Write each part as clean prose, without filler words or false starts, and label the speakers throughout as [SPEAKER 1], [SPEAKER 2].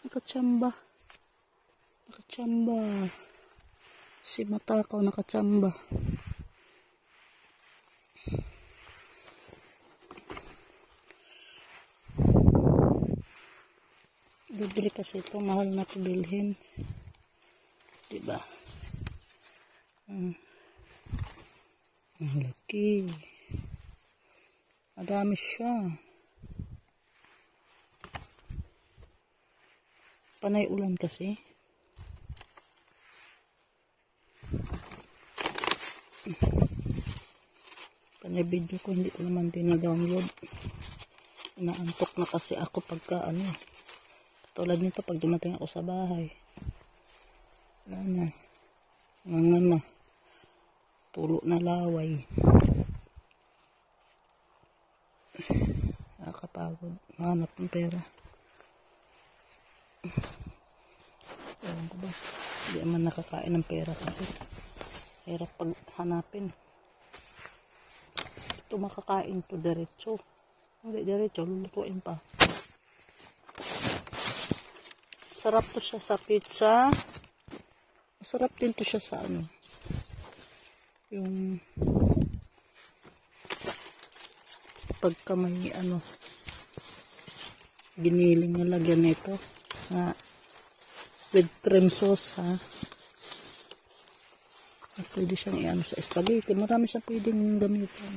[SPEAKER 1] Nakachamba. Nakachamba. Si Matakaw nakachamba. Libre kasi ito. Mahal na ito bilhin. Diba? Ang laki. Madami siya. Panay ulan kasi. Panay video ko, hindi ko naman din na-download. Inaantok na kasi ako pagka ano. Tulad nito pag dumating ako sa bahay. Wala na. Pulo na laway. Nakakapagod. Hanap ng pera. Ewan ko ba? Hindi naman nakakain ng pera kasi hirap pag hanapin. Ito makakain to diretso. Hindi diretso, lulutuin pa. Sarap to siya sa pizza. Masarap din to siya sa ano. Yung pagka may ano giniling na lagyan nito. With cream sauce ha. Pwede siyang i-ano sa spaghetti. Marami siyang pwedeng gamitin.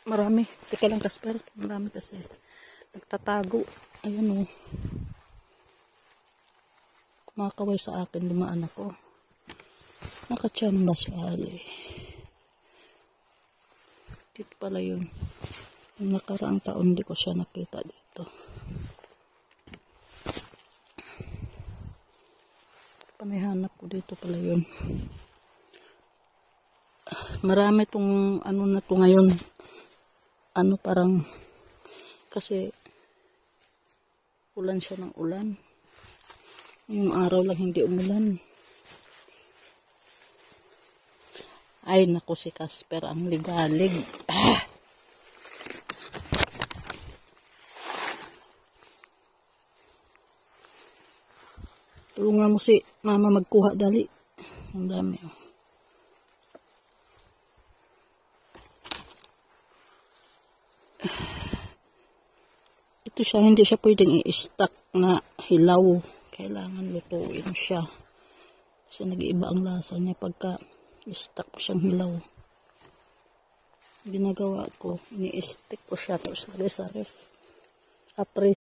[SPEAKER 1] Marami. Teka lang Casper. Marami kasi. Nagtatago. Ayan o. Kumakaway sa akin. Dumaan ako. Nakachamba si Ali. Dito pala yun. Yung nakaraang taon di ko siya nakita dito. Pamihanap ko dito pala yun. Marami tong ano na to ngayon. Ano parang kasi ulan siya ng ulan. Yung araw lang hindi umulan. Ay naku si Casper ang ligalig. Tulungan mo si mama magkuha dali. Ang dami oh. Ito siya, hindi siya pwedeng i-stack na hilaw. Kailangan lutuin siya. Kasi nag-iiba ang lasa niya pagka i-stack siyang hilaw. Ginagawa ko, ni-stick ko siya tapos lagay sa ref.